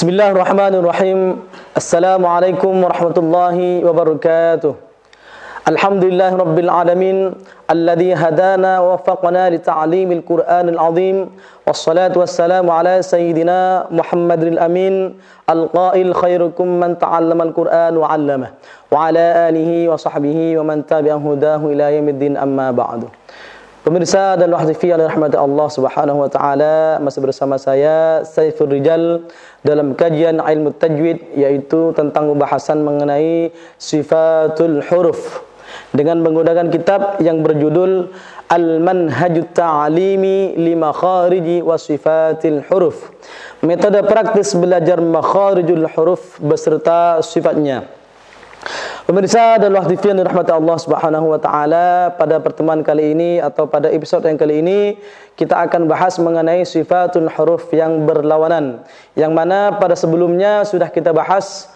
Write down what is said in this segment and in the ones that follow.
Bismillahirrahmanirrahim. Assalamualaikum warahmatullahi wabarakatuh. Alhamdulillahirabbil alamin alladzi hadana wa waffaqana li ta'limil Qur'anil azim. Wassalatu wassalamu ala sayyidina Muhammadil amin al-qail khairukum man ta'allamal Qur'an wa 'allama wa ala alihi wa sahbihi wa man tabi'a hudahu ila yaumiddin amma ba'du. Pemirsa dan wahdifi yang dirahmati Allah Subhanahu wa taala, masih bersama saya Saiful Rijal dalam kajian ilmu tajwid, yaitu tentang pembahasan mengenai sifatul huruf dengan menggunakan kitab yang berjudul Al-Manhajut Ta'alimi li Makhariji wa Sifatil Huruf. Metode praktis belajar makharijul huruf beserta sifatnya. Pemirsa dan wahdifi yang dirahmati Allah Subhanahu wa taala, pada pertemuan kali ini atau pada episode yang kali ini kita akan bahas mengenai sifatul huruf yang berlawanan, yang mana pada sebelumnya sudah kita bahas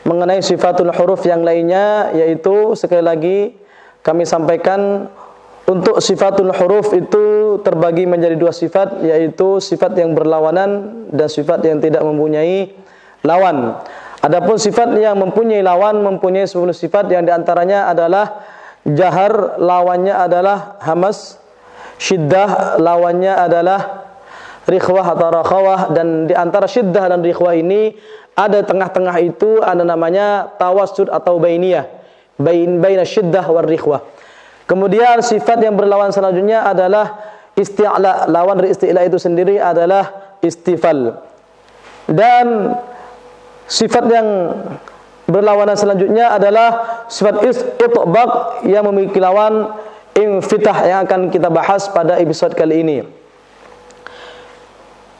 mengenai sifatul huruf yang lainnya, yaitu sekali lagi kami sampaikan untuk sifatul huruf itu terbagi menjadi dua sifat, yaitu sifat yang berlawanan dan sifat yang tidak mempunyai lawan. Adapun sifat yang mempunyai lawan mempunyai 10 sifat, yang diantaranya adalah jahar, lawannya adalah hamas, syiddah, lawannya adalah rikhwah atau rakhawah, dan diantara syiddah dan rikhwah ini ada tengah-tengah itu ada namanya tawassud atau bainiyah, baina syiddah war rikhwah. Kemudian sifat yang berlawan selanjutnya adalah isti'la, lawan dari isti'la itu sendiri adalah istifal. Dan sifat yang berlawanan selanjutnya adalah sifat itbaq yang memiliki lawan infitah, yang akan kita bahas pada episode kali ini.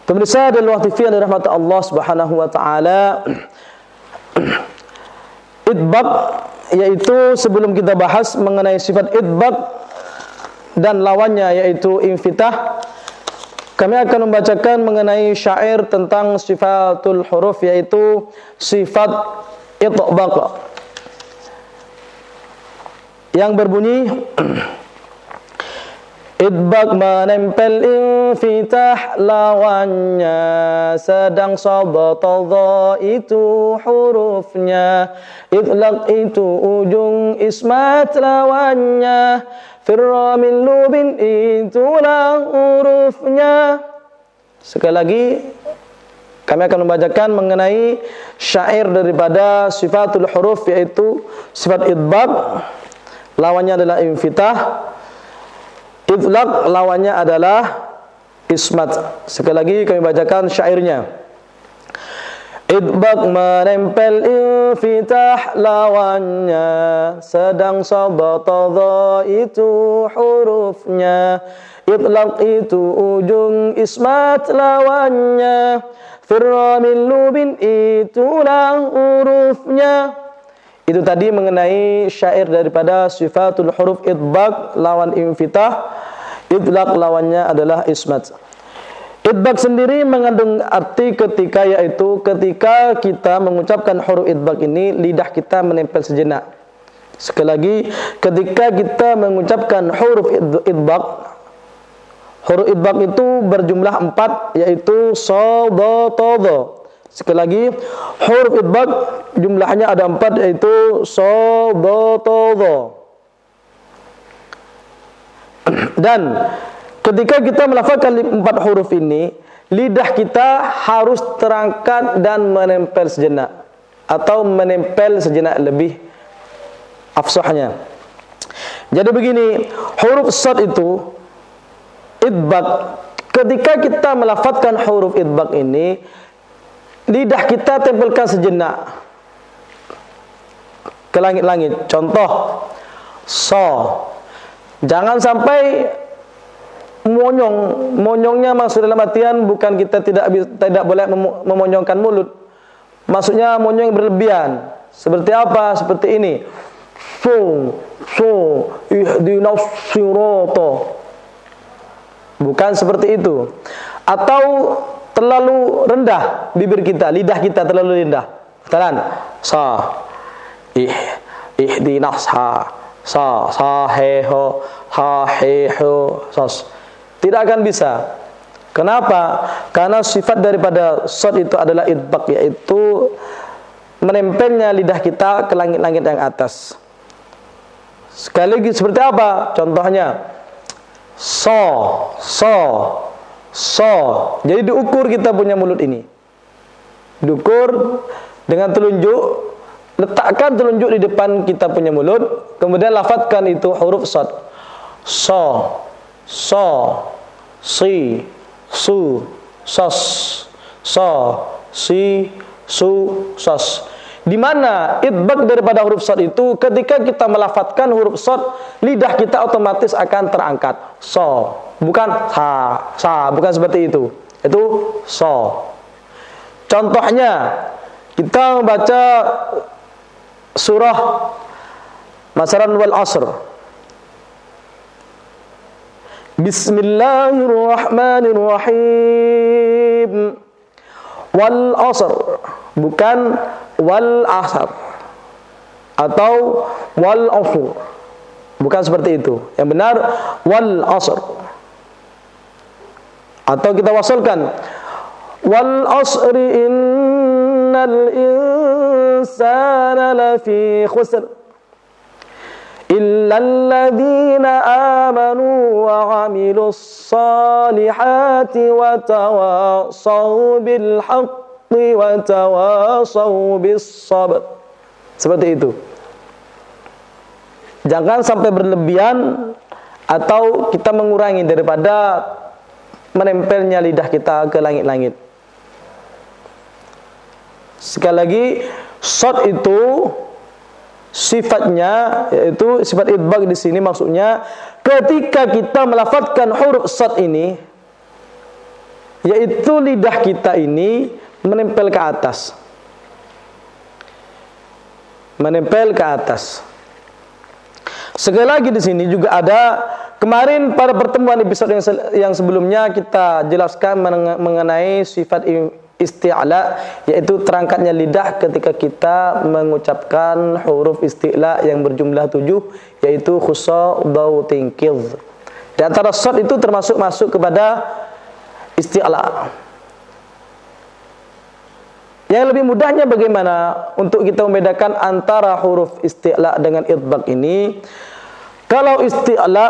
Pemirsa dan wahdifi yang dirahmati Allah Subhanahu wa taala, itbaq, yaitu sebelum kita bahas mengenai sifat itbaq dan lawannya yaitu infitah, kami akan membacakan mengenai syair tentang sifatul huruf, yaitu sifat itbaq yang berbunyi itbaq menempel infitah lawannya, sedang sabata itu hurufnya, itlaq itu ujung ismat lawannya, firra min lubin itulah hurufnya. Sekali lagi kami akan membacakan mengenai syair daripada sifatul huruf, yaitu sifat itbaq, lawannya adalah infitah, itlaq, lawannya adalah ismat. Sekali lagi kami bacakan syairnya. Itbaq menempel infitah lawannya, sedang sabata itu hurufnya, itlaq itu ujung ismat lawannya, firra min lubin itulah hurufnya. Itu tadi mengenai syair daripada sifatul huruf itbaq, lawan infitah, itlaq, lawannya adalah ismat. Itbaq sendiri mengandung arti ketika, yaitu ketika kita mengucapkan huruf itbaq ini lidah kita menempel sejenak. Sekali lagi, ketika kita mengucapkan huruf itbaq, huruf itbaq itu berjumlah 4, yaitu sadha. Sekali lagi, huruf itbaq jumlahnya ada 4, yaitu sadha. Dan ketika kita melafalkan 4 huruf ini, lidah kita harus terangkat dan menempel sejenak, atau menempel sejenak lebih afsahnya. Jadi begini, huruf sad itu itbaq, ketika kita melafalkan huruf itbaq ini, lidah kita tempelkan sejenak ke langit-langit. Contoh, so. Jangan sampai monyongnya maksud dalam artian bukan kita tidak boleh memonyongkan mulut. Maksudnya monyong yang berlebihan. Seperti apa? Seperti ini. Ihdinas sirata. Bukan seperti itu. Atau terlalu rendah bibir kita, lidah kita terlalu rendah. Katakan sa ihdinas sa he ho sos. Tidak akan bisa. Kenapa? Karena sifat daripada shad itu adalah idbaq, yaitu menempelnya lidah kita ke langit-langit yang atas. Sekali lagi seperti apa? Contohnya so. Jadi diukur kita punya mulut ini. Diukur dengan telunjuk, letakkan telunjuk di depan kita punya mulut, kemudian lafadzkan itu huruf shad. So, si, su, sos, so, si, su, sos. Di mana idbaq daripada huruf shad itu ketika kita melafadzkan huruf shad, lidah kita otomatis akan terangkat. So, bukan sa, bukan seperti itu. Itu so. Contohnya kita membaca surah Masalan wal asr. Bismillahirrahmanirrahim. Wal asr, bukan wal asr atau wal asr, bukan seperti itu. Yang benar wal asr. Atau kita wasalkan wal asri innal insana lafi khusr illa alladhina amanu wa 'amilus salihati wa tawassaw bil haqqi wa tawassaw bis sabr. Seperti itu. Jangan sampai berlebihan atau kita mengurangi daripada menempelnya lidah kita ke langit-langit. Sekali lagi, shad itu sifatnya, yaitu sifat idbaq di sini maksudnya ketika kita melafadzkan huruf shad ini, yaitu lidah kita ini menempel ke atas. Menempel ke atas. Sekali lagi di sini juga ada, kemarin pada pertemuan episode yang sebelumnya kita jelaskan mengenai sifat isti'la, yaitu terangkatnya lidah ketika kita mengucapkan huruf isti'la yang berjumlah 7, yaitu khusa, daw, tingkidh. Di antara shad itu termasuk masuk kepada isti'la. Yang lebih mudahnya bagaimana untuk kita membedakan antara huruf isti'la dengan idbaq ini? Kalau isti'la,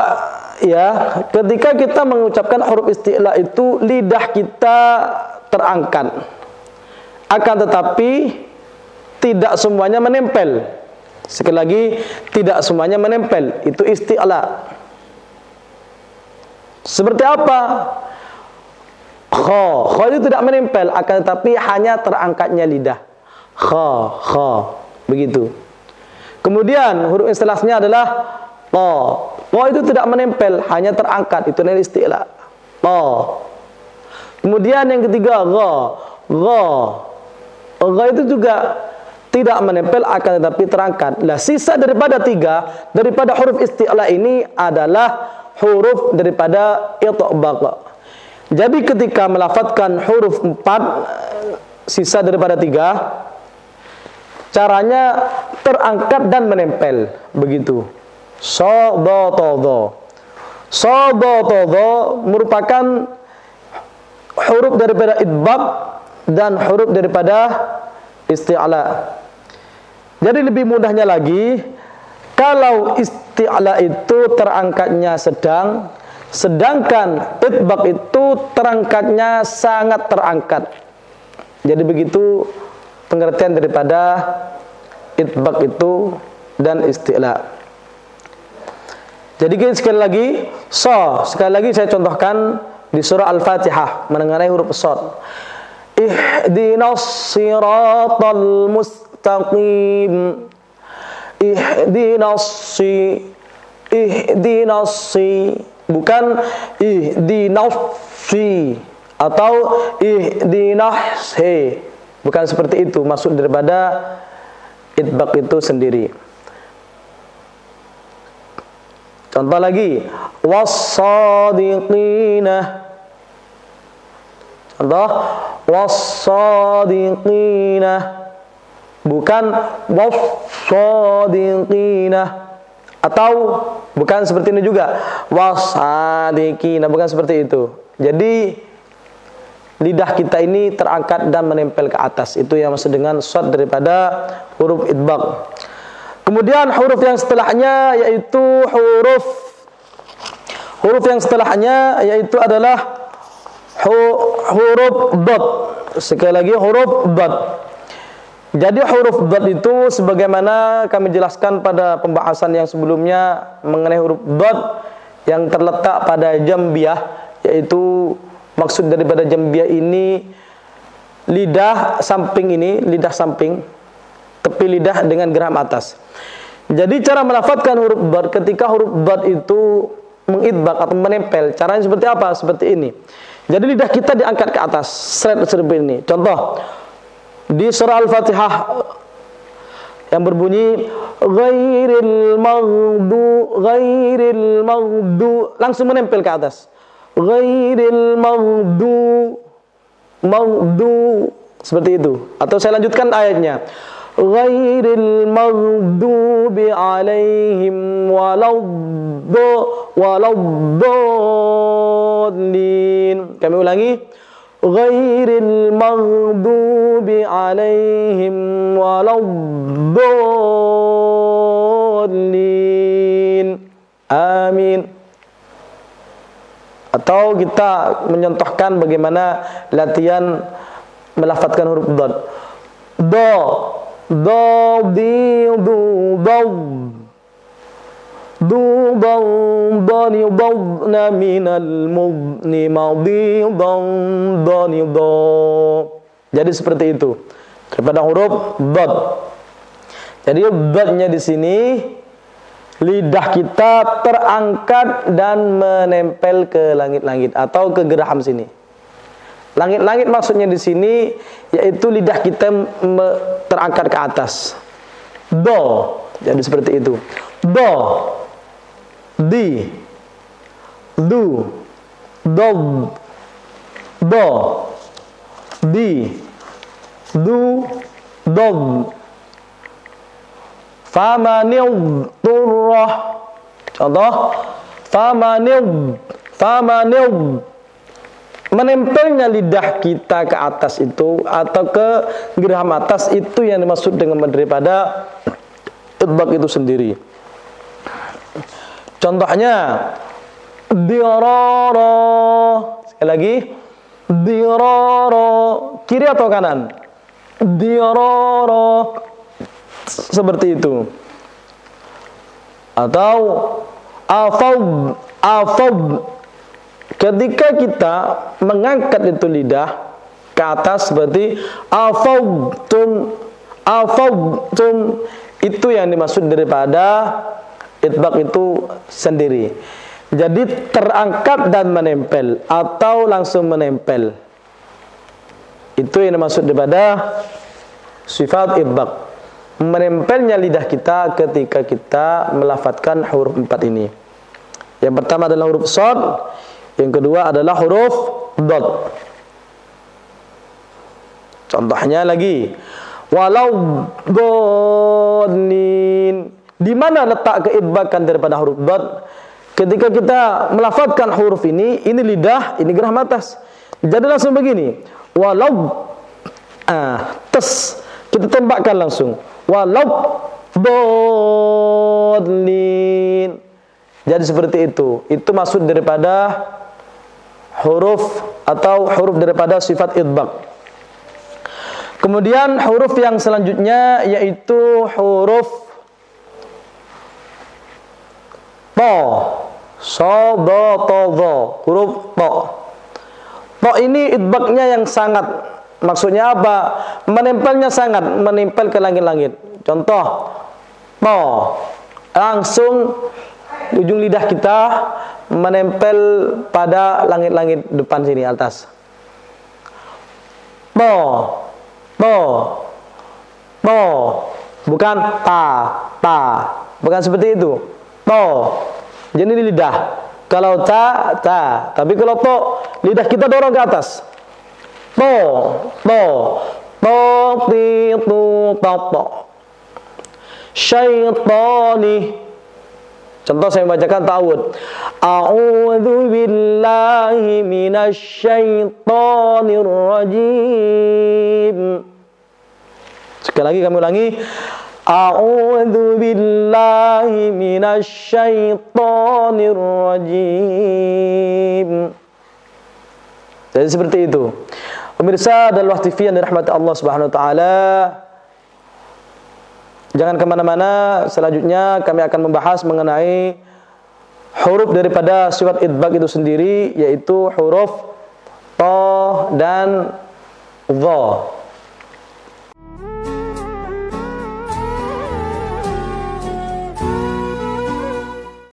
ya, ketika kita mengucapkan huruf isti'la itu lidah kita terangkat, akan tetapi tidak semuanya menempel. Sekali lagi, tidak semuanya menempel. Itu isti'la. Seperti apa? Kha itu tidak menempel, akan tetapi hanya terangkatnya lidah. Kha, begitu. Kemudian huruf istilahnya adalah ta itu tidak menempel, hanya terangkat. Itu namanya isti'la. Ta. Kemudian yang ketiga gha itu juga tidak menempel, akan tetapi terangkat. Lah sisa daripada tiga, daripada huruf isti'la ini adalah huruf daripada itbaq. Jadi ketika melafadzkan huruf 4, sisa daripada 3, caranya terangkat dan menempel, begitu. So, do, to, do. So, do, to, do merupakan huruf daripada idbaq dan huruf daripada isti'la. Jadi lebih mudahnya lagi, kalau isti'la itu terangkatnya sedang, sedangkan idbaq itu terangkatnya sangat terangkat. Jadi begitu pengertian daripada idbaq itu dan isti'la. Jadi sekali lagi, sekali lagi saya contohkan di surah Al-Fatihah mengenai huruf shad. Ihdinas siratal mustaqim. Ihdinas, bukan ihdinas atau ihdinas, bukan seperti itu maksud daripada idbaq itu sendiri. Contoh lagi, was-sadiqina. Contoh, was-sadiqina, bukan was-sadiqina. Atau bukan seperti ini juga, was-sadiqina, bukan seperti itu. Jadi lidah kita ini terangkat dan menempel ke atas. Itu yang maksud dengan shad daripada huruf idbaq. Kemudian huruf yang setelahnya yaitu huruf yang setelahnya yaitu adalah huruf dad. Sekali lagi huruf dad. Jadi huruf dad itu sebagaimana kami jelaskan pada pembahasan yang sebelumnya mengenai huruf dad yang terletak pada jambiyah, yaitu maksud daripada jambiyah ini lidah samping ini, lidah samping, tepi lidah dengan geram atas. Jadi cara melafadzkan huruf dad ketika huruf dad itu mengidbaq atau menempel, caranya seperti apa? Seperti ini. Jadi lidah kita diangkat ke atas, seperti ini. Contoh di surah Al-Fatihah yang berbunyi ghairil maghdu, langsung menempel ke atas. Ghairil maghdu, seperti itu. Atau saya lanjutkan ayatnya. Ghairil maghdubi alaihim waladdallin. Kami ulangi. Ghairil maghdubi alaihim waladdallin. Amin. Atau kita menyontohkan bagaimana latihan melafadzkan huruf dad. Di du daw du daw dani dawna minal mudni madidan dani daw. Jadi seperti itu daripada huruf dad. Jadi dadnya di sini lidah kita terangkat dan menempel ke langit-langit atau ke geraham sini. Langit-langit maksudnya di sini yaitu lidah kita terangkat ke atas. Do, jadi seperti itu. Do, di, du, dob, do, di, du, dob. Famanil turrah. Contoh, famanil. Menempelnya lidah kita ke atas itu atau ke geraham atas itu yang dimaksud dengan daripada idbaq itu sendiri. Contohnya dirara. Sekali lagi dirara, kiri atau kanan? Dirara, seperti itu. Atau afab. Ketika kita mengangkat itu lidah ke atas seperti afawtum, itu yang dimaksud daripada idbaq itu sendiri. Jadi terangkat dan menempel atau langsung menempel. Itu yang dimaksud daripada sifat idbaq. Menempelnya lidah kita ketika kita melafadzkan huruf 4 ini. Yang pertama adalah huruf shad. Yang kedua adalah huruf dad. Contohnya lagi, walau dallin. Di mana letak keidbakan daripada huruf dad? Ketika kita melafadzkan huruf ini lidah, ini geraham atas. Jadi langsung begini, walau tes, kita tembakkan langsung. Walau dallin. Jadi seperti itu. Itu maksud daripada huruf atau huruf daripada sifat idbaq. Kemudian huruf yang selanjutnya yaitu huruf to, so, do, to, do. Huruf to. To ini idbaqnya yang sangat. Maksudnya apa? Menempelnya sangat, menempel ke langit-langit. Contoh, to, langsung di ujung lidah kita menempel pada langit-langit depan sini atas. To, bukan ta, bukan seperti itu. To, jadi ini lidah. Kalau ta, tapi kalau to, lidah kita dorong ke atas. To, syaitani. Contoh saya membacakan ta'awud. A'udzu billahi minasyaitonir rajim. Sekali lagi kami ulangi. A'udzu billahi minasyaitonir rajim. Jadi seperti itu. Pemirsa dan TV yang dirahmati Allah Subhanahu wa taala, jangan kemana-mana. Selanjutnya kami akan membahas mengenai huruf daripada surat idbaq itu sendiri, yaitu huruf ta dan dha.